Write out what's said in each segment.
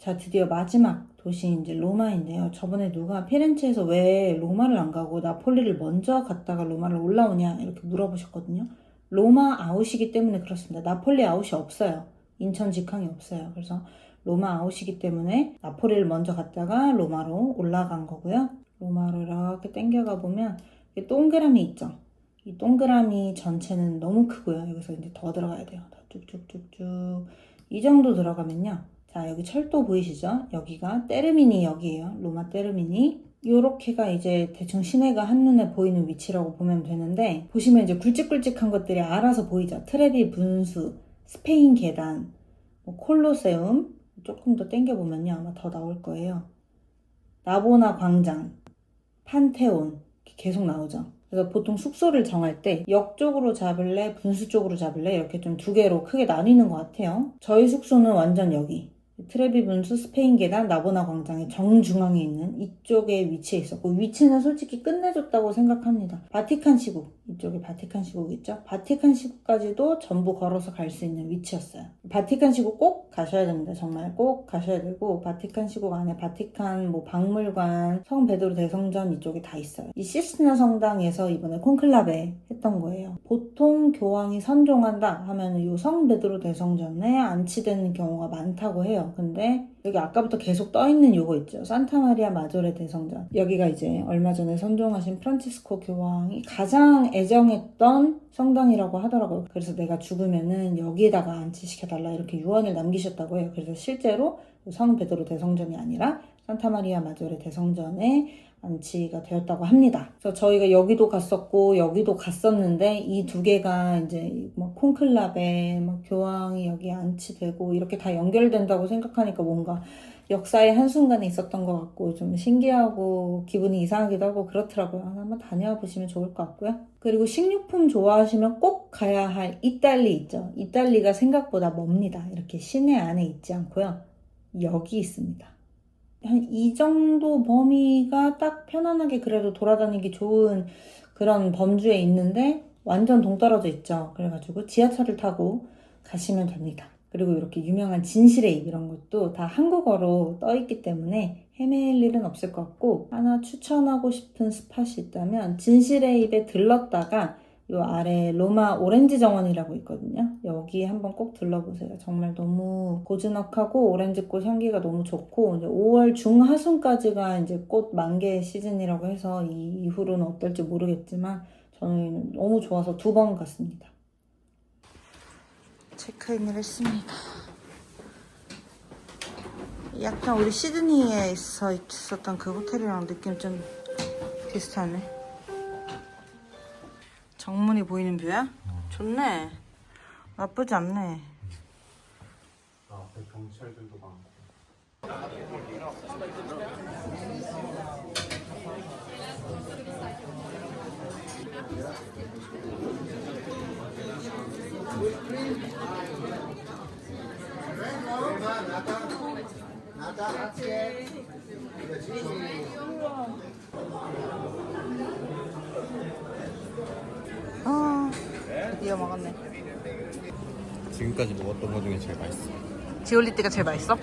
자, 드디어 마지막 도시 이제 로마인데요. 저번에 누가 피렌체에서 왜 로마를 안 가고 나폴리를 먼저 갔다가 로마를 올라오냐 이렇게 물어보셨거든요. 로마 아웃이기 때문에 그렇습니다. 나폴리 아웃이 없어요. 인천 직항이 없어요. 그래서 로마 아웃이기 때문에 나폴리를 먼저 갔다가 로마로 올라간 거고요. 로마로 이렇게 당겨가 보면 동그라미 있죠. 이 동그라미 전체는 너무 크고요. 여기서 이제 더 들어가야 돼요. 더 쭉쭉쭉쭉 이 정도 들어가면요. 자, 여기 철도 보이시죠? 여기가 테르미니 역이에요. 로마 테르미니. 요렇게가 이제 대충 시내가 한눈에 보이는 위치라고 보면 되는데, 보시면 이제 굵직굵직한 것들이 알아서 보이죠? 트레비 분수, 스페인 계단, 콜로세움, 조금 더 당겨보면요. 아마 더 나올 거예요. 나보나 광장, 판테온, 계속 나오죠. 그래서 보통 숙소를 정할 때 역 쪽으로 잡을래, 분수 쪽으로 잡을래 이렇게 좀 두 개로 크게 나뉘는 것 같아요. 저희 숙소는 완전 여기 트레비 분수, 스페인 계단, 나보나 광장의 정중앙에 있는 이쪽에 위치해 있었고, 위치는 솔직히 끝내줬다고 생각합니다. 바티칸 시국, 이쪽에 바티칸 시국 있죠? 바티칸 시국까지도 전부 걸어서 갈 수 있는 위치였어요. 바티칸 시국 꼭 가셔야 됩니다. 정말 꼭 가셔야 되고, 바티칸 시국 안에 바티칸 박물관, 성 베드로 대성전 이쪽에 다 있어요. 이 시스티나 성당에서 이번에 콘클라베 했던 거예요. 보통 교황이 선종한다 하면 이 성 베드로 대성전에 안치되는 경우가 많다고 해요. 근데 여기 아까부터 계속 떠있는 요거 있죠. 산타마리아 마조레 대성전. 여기가 이제 얼마 전에 선종하신 프란치스코 교황이 가장 애정했던 성당이라고 하더라고요. 그래서 내가 죽으면은 여기에다가 안치시켜달라 이렇게 유언을 남기셨다고 해요. 그래서 실제로 성 베드로 대성전이 아니라 산타마리아 마조레 대성전에 안치가 되었다고 합니다. 그래서 저희가 여기도 갔었고 여기도 갔었는데 이 두 개가 이제 뭐 콘클라베, 뭐 교황이 여기 안치되고 이렇게 다 연결된다고 생각하니까 뭔가 역사의 한순간에 있었던 것 같고 좀 신기하고 기분이 이상하기도 하고 그렇더라고요. 한번 다녀와 보시면 좋을 것 같고요. 그리고 식료품 좋아하시면 꼭 가야 할 이탈리 있죠. 이탈리가 생각보다 멉니다. 이렇게 시내 안에 있지 않고요. 여기 있습니다. 한 이 정도 범위가 딱 편안하게 그래도 돌아다니기 좋은 그런 범주에 있는데 완전 동떨어져 있죠. 그래가지고 지하철을 타고 가시면 됩니다. 그리고 이렇게 유명한 진실의 입 이런 것도 다 한국어로 떠있기 때문에 헤맬 일은 없을 것 같고, 하나 추천하고 싶은 스팟이 있다면 진실의 입에 들렀다가 요 아래 로마 오렌지 정원이라고 있거든요. 여기 한번 꼭 들러보세요. 정말 너무 고즈넉하고 오렌지꽃 향기가 너무 좋고, 이제 5월 중하순까지가 이제 꽃 만개 시즌이라고 해서 이 이후로는 어떨지 모르겠지만 저는 너무 좋아서 2번 갔습니다. 체크인을 했습니다. 약간 우리 시드니에서 있었던 그 호텔이랑 느낌 좀 비슷하네. 정문이 보이는 뷰야? 좋네. 나쁘지 않네. 앞에 경찰들도 많고. 드디어 먹었네. 지금까지 먹었던 것 중에 제일 맛있어. 지올리띠가 제일 맛있어?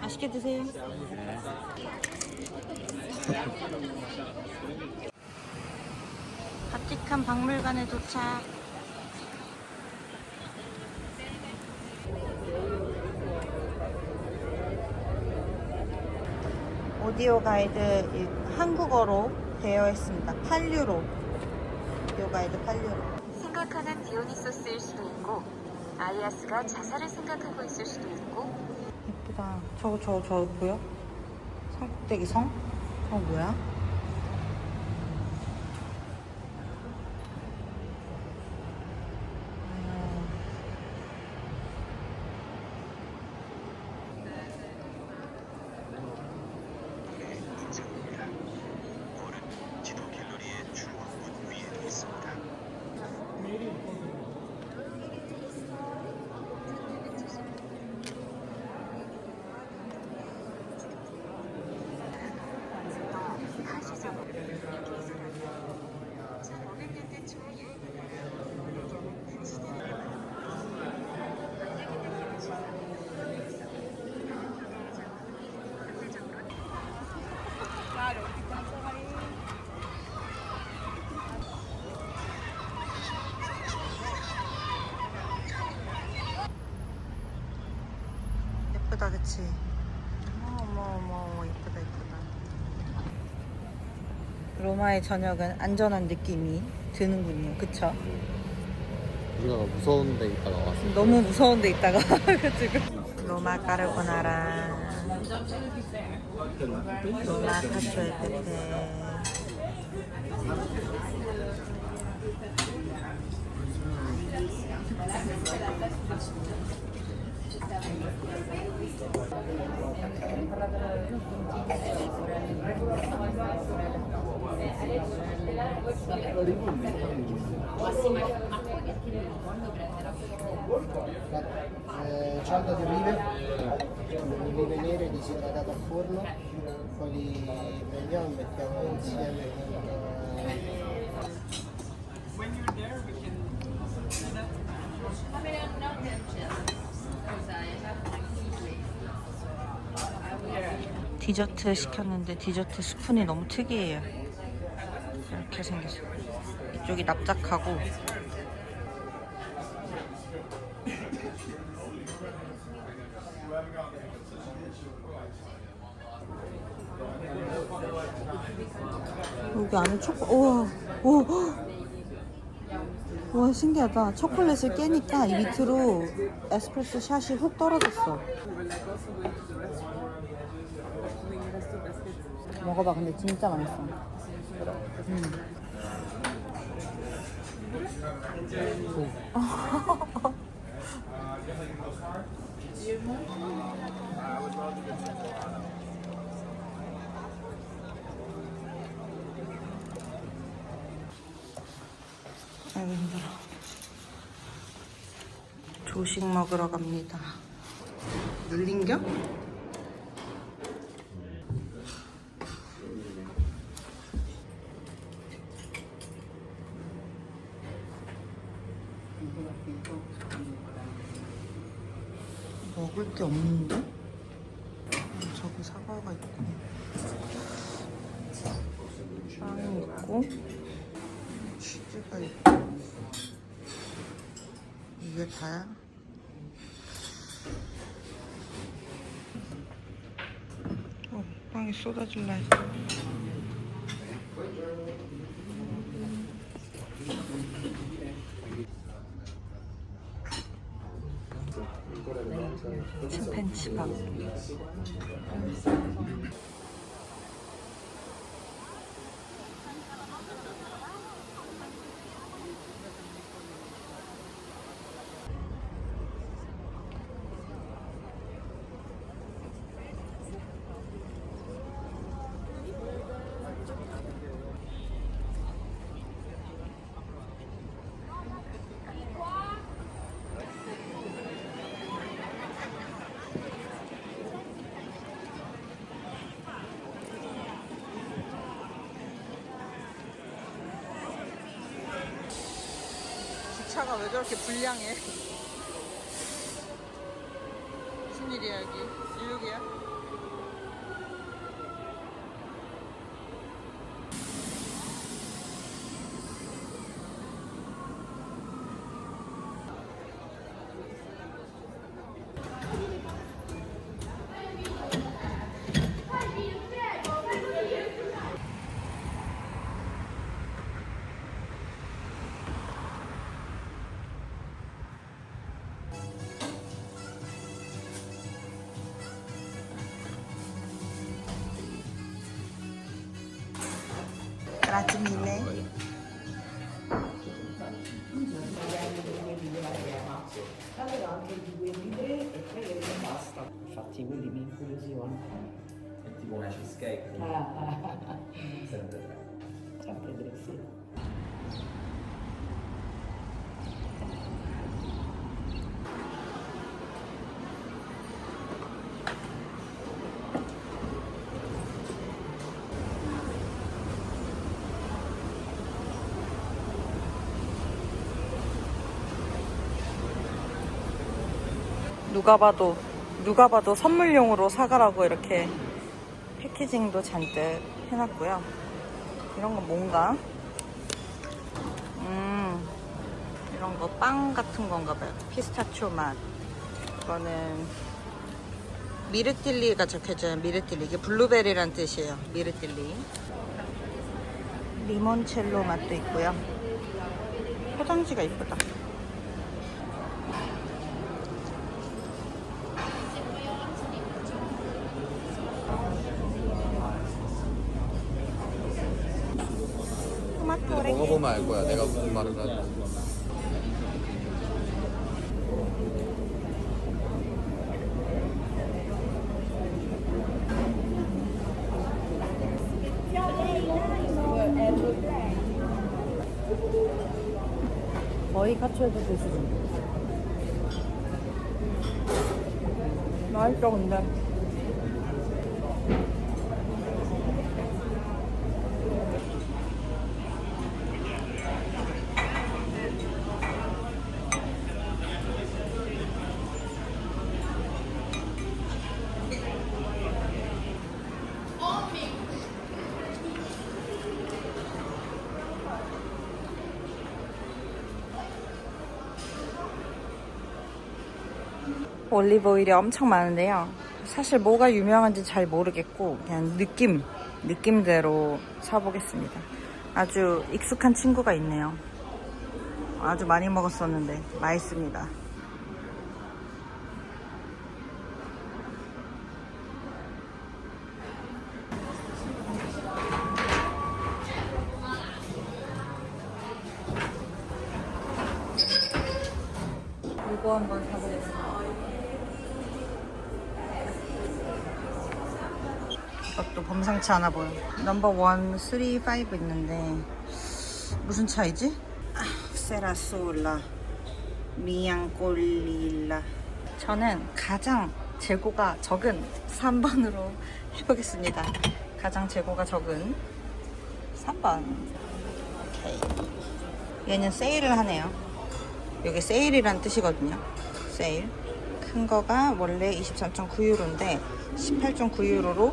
맛있게 드세요. 바티칸 박물관에 도착. 오디오 가이드 한국어로 되어 있습니다. 8유로. 오디오 가이드 8유로. 생각하는 디오니소스일 수도 있고 아이아스가 자살을 생각하고 있을 수도 있고. 예쁘다. 저거 보여? 산꼭대기 성? 저거 뭐야? 이쁘다, 그치? 어머, 이쁘다. 로마의 저녁은 안전한 느낌이 드는군요, 그쵸? 우리가 무서운 데 있다가 왔어. 너무 무서운 데 있다가 지금 로마 까르보나라, 로마 카초 에 페페. Cialda di olive nere disidratate al forno, poi li prendiamo e mettiamo insieme 디저트 시켰는데 디저트 스푼이 너무 특이해요. 이렇게 생겼어요. 이쪽이 납작하고 여기 안에 와 신기하다. 초콜릿을 깨니까 이 밑으로 에스프레소 샷이 훅 떨어졌어. 먹어봐. 근데 진짜 맛있어. 아이고 힘들어. 조식 먹으러 갑니다. 눌린겨? 먹을 게 없는데? 저기 사과가 있고 빵이 있고 치즈가 있고 이게 다야? 빵이 쏟아질라 했어. 침팬치밥. 차가 왜 저렇게 불량해? 무슨 일이야 여기? 뉴욕이야? Grazie mille. Infatti quelli mi incuriosivano. È tipo una cheesecake. Sempre tre. Sempre tre, sì. 누가 봐도 선물용으로 사가라고 이렇게 패키징도 잔뜩 해놨고요. 이런 건 뭔가? 이런 거 빵 같은 건가 봐요. 피스타치오 맛. 이거는 미르틸리가 적혀져요. 미르틸리. 이게 블루베리란 뜻이에요. 미르틸리. 리몬첼로 맛도 있고요. 포장지가 이쁘다. 먹어보면 알 거야. 내가 무슨 말을 하는지. 거의 카츠에도 드시죠. 맛있어 근데. 올리브 오일이 엄청 많은데요. 사실 뭐가 유명한지 잘 모르겠고 그냥 느낌대로 사보겠습니다. 아주 익숙한 친구가 있네요. 아주 많이 먹었었는데 맛있습니다. 이거 한번 사보겠습니다. 이것도 범상치 않아 보여. 넘버 1, 3, 5 있는데 무슨 차이지? 세라솔라, 미앙골릴라. 저는 가장 재고가 적은 3번으로 해보겠습니다. 가장 재고가 적은 3번. 오케이. 얘는 세일을 하네요. 이게 세일이란 뜻이거든요. 세일. 큰 거가 원래 23.9유로인데 18.9유로로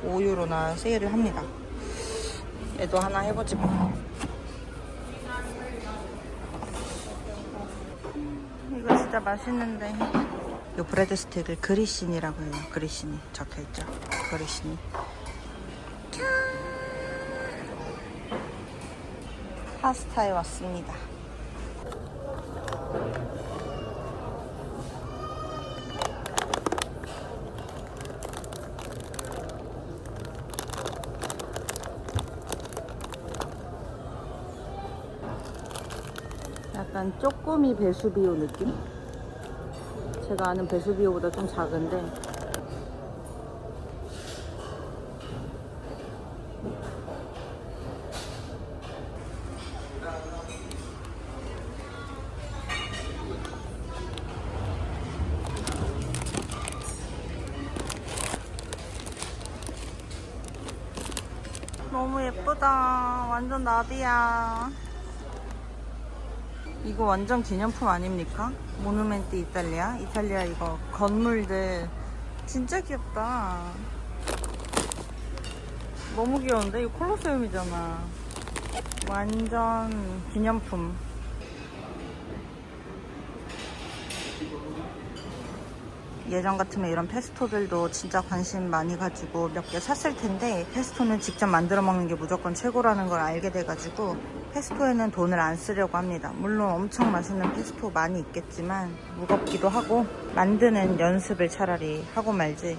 5유로나 세일을 합니다. 얘도 하나 해보지 뭐. 이거 진짜 맛있는데. 이 브레드 스틱을 그리시니라고 해요. 그리시니 적혀있죠. 그리시니. 파스타에 왔습니다. 약간 쪼꼬미 베수비오 느낌? 제가 아는 베수비오보다 좀 작은데 너무 예쁘다. 완전 나비야. 이거 완전 기념품 아닙니까? 모누멘트 이탈리아. 이탈리아 이거 건물들 진짜 귀엽다. 너무 귀여운데? 이거 콜로세움이잖아. 완전 기념품. 예전 같으면 이런 페스토들도 진짜 관심 많이 가지고 몇 개 샀을 텐데 페스토는 직접 만들어 먹는 게 무조건 최고라는 걸 알게 돼가지고 페스토에는 돈을 안 쓰려고 합니다. 물론 엄청 맛있는 페스토 많이 있겠지만 무겁기도 하고 만드는 연습을 차라리 하고 말지.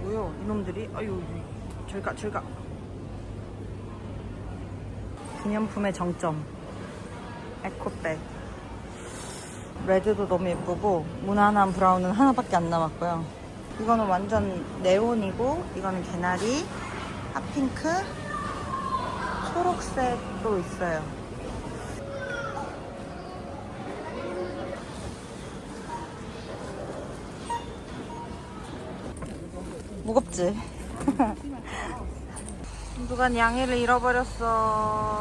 뭐야 이놈들이? 아유 절가. 기념품의 정점 에코백. 레드도 너무 예쁘고 무난한 브라운은 하나밖에 안 남았고요. 이거는 완전 네온이고 이거는 개나리, 핫핑크, 초록색도 있어요. 무겁지? 누가 양해를 잃어버렸어.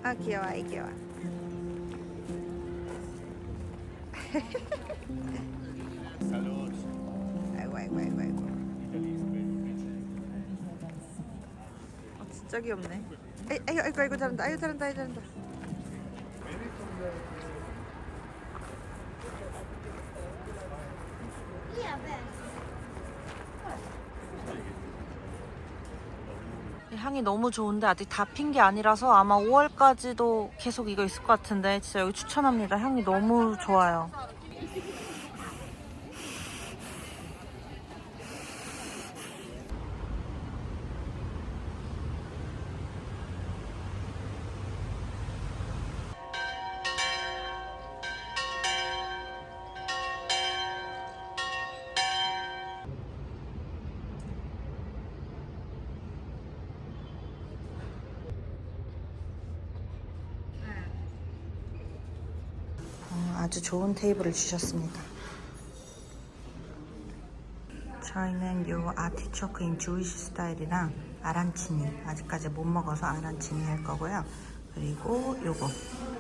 아 귀여워, 아이 귀여워. 아이고 아이고 아이고 아이고. 진짜 귀엽네. 아이고 아이고 아이고 잘한다. 아이고 잘한다. 아이고 잘한다. 향이 너무 좋은데 아직 다 핀 게 아니라서 아마 5월까지도 계속 이거 있을 것 같은데 진짜 여기 추천합니다. 향이 너무 좋아요. 아주 좋은 테이블을 주셨습니다. 저희는 요 아티초크인 주이시 스타일이랑 아란치니 아직까지 못 먹어서 아란치니 할 거고요. 그리고 요거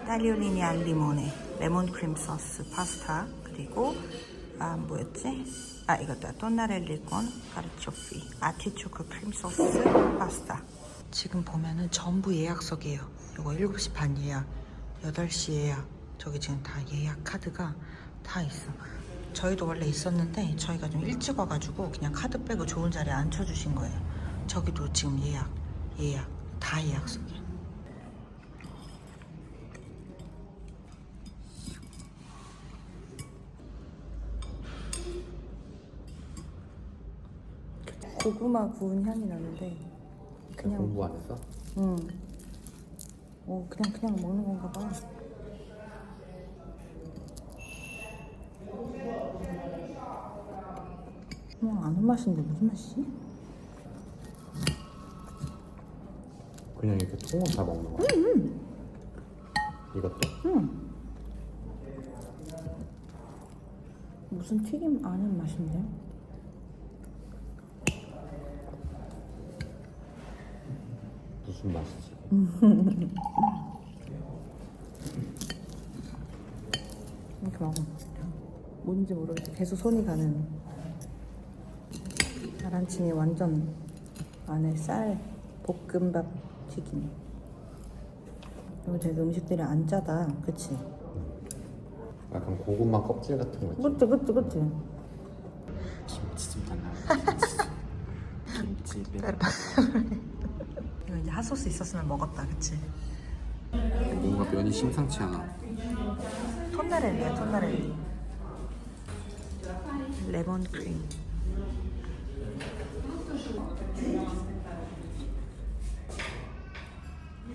딸리올리니 알 리모네 레몬 크림 소스 파스타, 그리고 뭐였지? 이것도 토나렐리 콘 카르초피 아티초크 크림 소스 파스타. 지금 보면은 전부 예약석이에요. 요거 7시 반 예약, 8시 예약, 저기 지금 다 예약 카드가 다 있어. 저희도 원래 있었는데 저희가 좀 일찍 와가지고 그냥 카드 빼고 좋은 자리에 앉혀주신 거예요. 저기도 지금 예약 다 예약석이야. 고구마 구운 향이 나는데 그냥 공부 안 했어? 응. 그냥 먹는 건가 봐. 그냥 아는 맛인데 무슨 맛이지? 그냥 이렇게 통으로 다 먹는 거야? 이것도? 응. 무슨 튀김 아는 맛인데? 무슨 맛이지? 이렇게 먹어. 뭔지 모르겠어. 계속 손이 가는. 아란치니 완전 안에 쌀 볶음밥 튀김. 이거 되게 음식들이 안 짜다, 그치? 약간 고구마 껍질 같은 거 있지? 그치. 김치 좀 달라. 김치 빼. 이거 이제 핫소스 있었으면 먹었다, 그치? 뭔가 면이 심상치 않아. 톤나렐리야, 톤나렐리. 레몬 크림.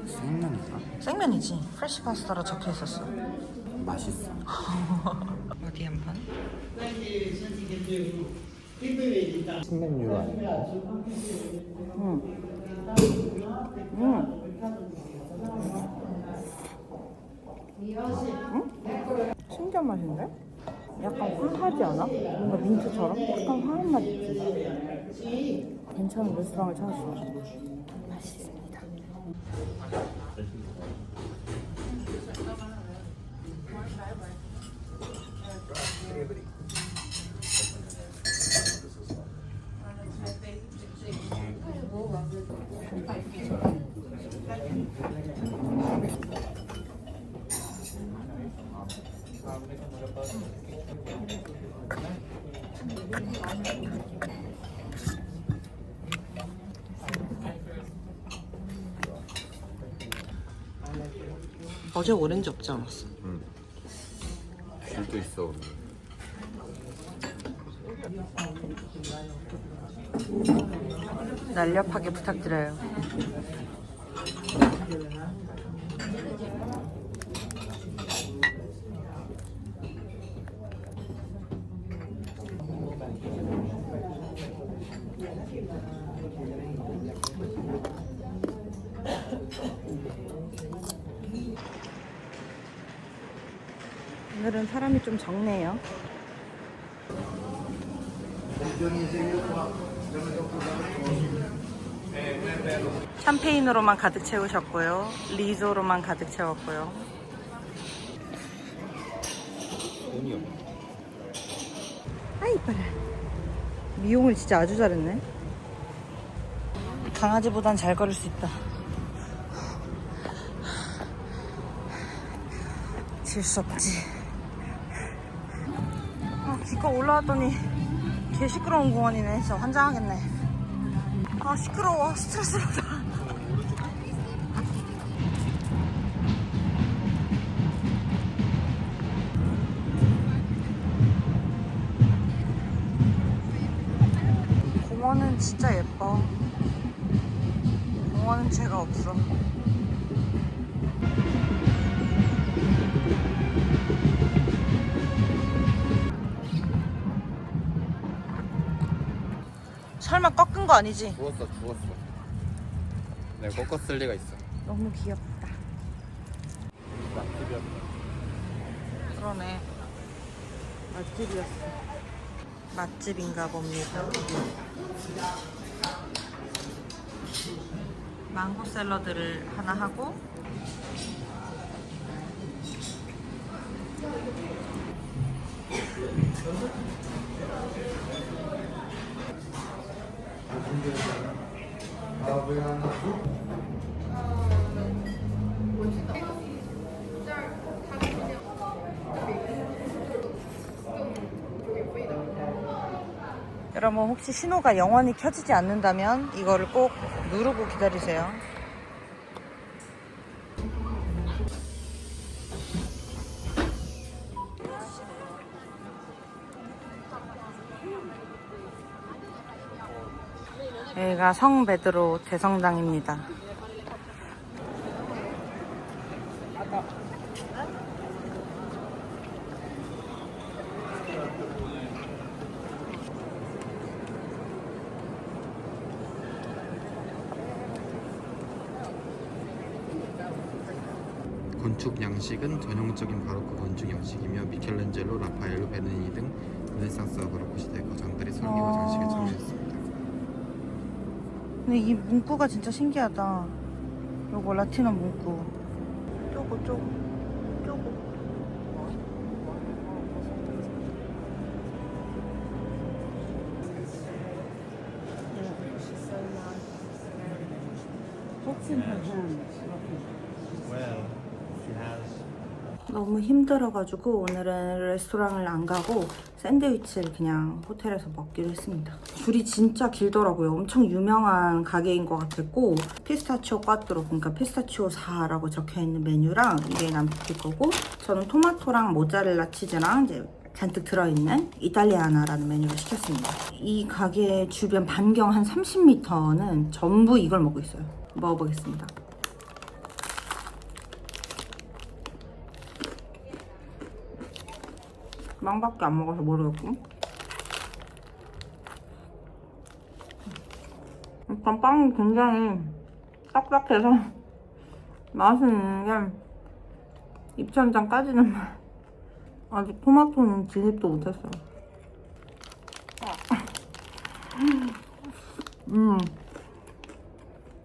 생면인가? 생면이지. 프레시 파스타로 적혀 있었어. 맛있어. 어디 한번? 신메뉴로 아니야? 신기한 맛인데? 약간 화하지 않아? 뭔가 민트처럼? 약간 화한 맛 있지? 괜찮은 레스토랑을 찾았어. 맛있습니다. 어제 오렌지 없지 않았어? 귤도 있어 오늘. 날렵하게 부탁드려요. 오늘은 사람이 좀 적네요. 샴페인으로만 가득 채우셨고요. 리조로만 가득 채웠고요. 돈이 없네. 아 이뻐라. 미용을 진짜 아주 잘했네. 강아지보단 잘 걸을 수 있다. 질 수 없지. 기껏 올라왔더니 개 시끄러운 공원이네. 진짜 환장하겠네. 아 시끄러워. 스트레스 받아. 공원은 진짜 예뻐. 공원은 죄가 없어. 설마 꺾은 거 아니지? 죽었어. 내가 꺾었을 리가 있어. 너무 귀엽다. 맛집이었다. 그러네. 맛집이었어. 맛집인가 봅니다. 망고 샐러드를 하나 하고 여러분 혹시 신호가 영원히 켜지지 않는다면 이거를 꼭 누르고 기다리세요. 여기가 성베드로 대성당입니다. 건축 양식은 전형적인 바로크 건축 양식이며 미켈란젤로, 라파엘로, 베르니 등 르네상스와 바로크 시대 거장들이 설계와 장식에 참여했습니다. 근데 이 문구가 진짜 신기하다. 요거 라틴어 문구. 쪼고. 너무 힘들어가지고 오늘은 레스토랑을 안 가고 샌드위치를 그냥 호텔에서 먹기로 했습니다. 줄이 진짜 길더라고요. 엄청 유명한 가게인 것 같았고 피스타치오 꽈뚜로, 그러니까 피스타치오 4라고 적혀있는 메뉴랑 이게 남편이 거고 저는 토마토랑 모짜렐라 치즈랑 이제 잔뜩 들어있는 이탈리아나라는 메뉴를 시켰습니다. 이 가게 주변 반경 한 30m는 전부 이걸 먹고 있어요. 먹어보겠습니다. 빵밖에 안 먹어서 모르겠고 일단 빵이 굉장히 딱딱해서 맛은 있는 게 입천장까지는 맛. 아직 토마토는 진입도 못했어요.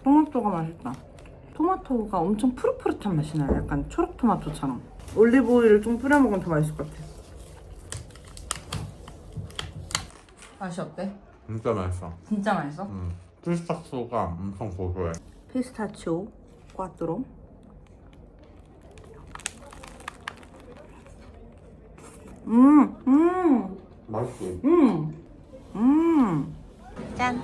토마토가 맛있다. 토마토가 엄청 푸릇푸릇한 맛이 나요. 약간 초록토마토처럼. 올리브 오일을 좀 뿌려 먹으면 더 맛있을 것 같아. 맛이 어때? 진짜 맛있어. 진짜 맛있어? 피스타치오가 엄청 고소해. 피스타치오 꽈뚜로. 맛있지? 짠.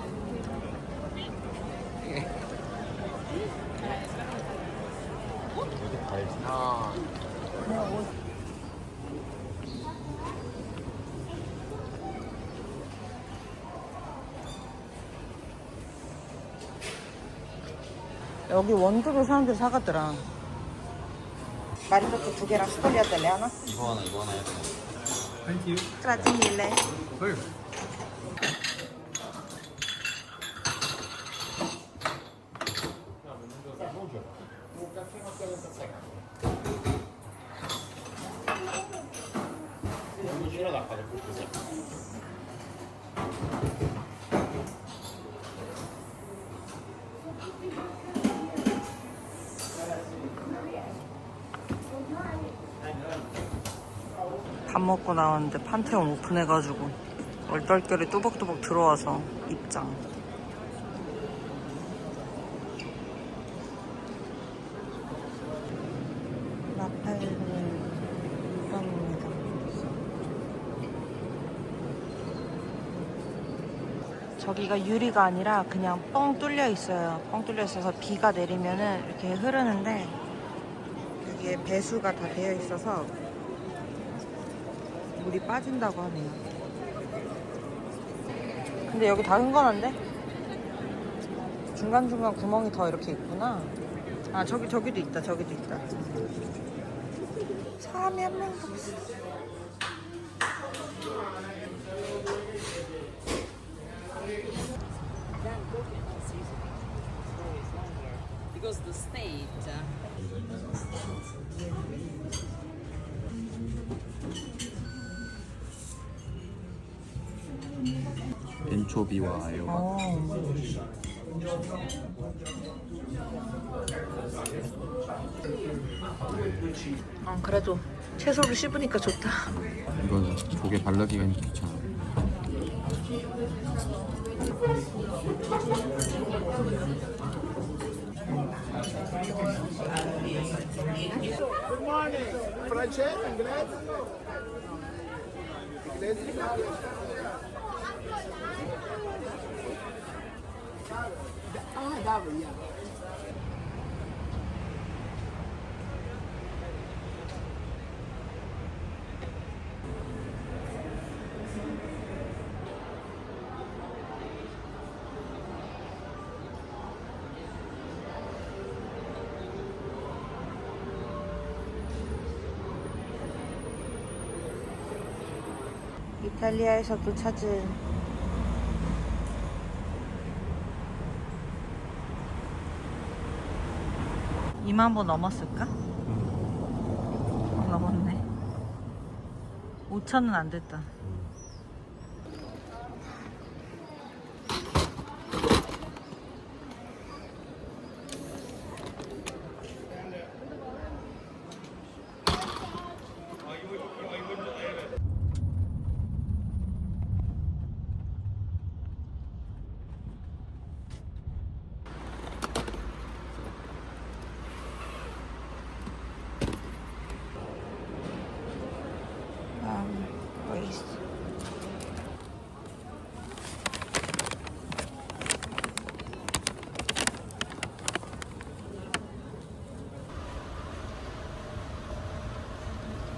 여기 달지. 여기 원두를 사람들이 사갔더라. 마리토트 2개랑 스콜리아텔레 하나? 이거 하나 이거 하나 해서. Grazie mille. 밥 먹고 나왔는데 판테온 오픈해가지고 얼떨결에 뚜벅뚜벅 들어와서 입장. 라파엘로 입장입니다. 저기가 유리가 아니라 그냥 뻥 뚫려 있어요. 뻥 뚫려 있어서 비가 내리면은 이렇게 흐르는데 이게 배수가 다 되어 있어서 물이 빠진다고 하네요. 근데 여기 다 흥건한데? 중간중간 구멍이 더 이렇게 있구나. 아, 저기도 있다. 저기도 있다. 사람이 한 명도 없어. Because the state 엔초비와 아요바. 그래도 채소를 씹으니까 좋다. 이거 조개 바르기가 귀찮아. Good morning. Francesco, inglese? Inglese? Ah, Davide, yeah. 이탈리아에서도 찾은 2만 보 넘었을까? 넘었네. 5천은 안 됐다. waste.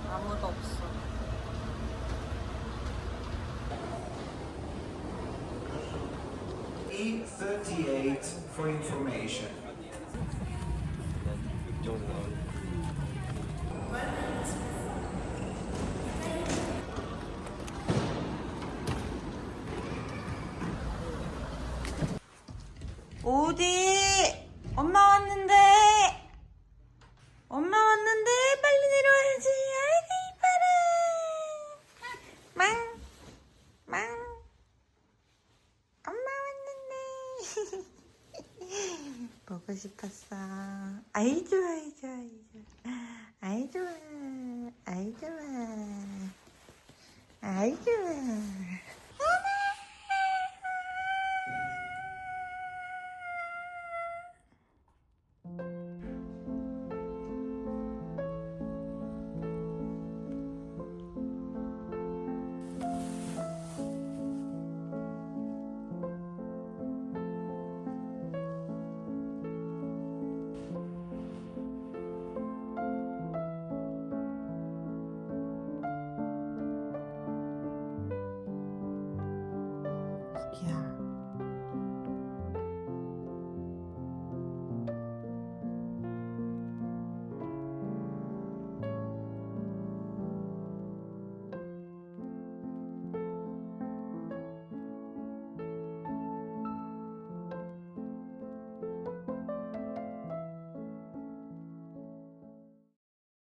아무도 없어. E38 for information. 어디? 엄마 왔는데. 엄마 왔는데 빨리 내려와야지. 아이고 이뻐라. 망. 엄마 왔는데. 보고 싶었어. 아이 좋아, 아이 좋아, 아이 좋아. 아이 좋아, 아이 좋아. 아이 좋아. 이야.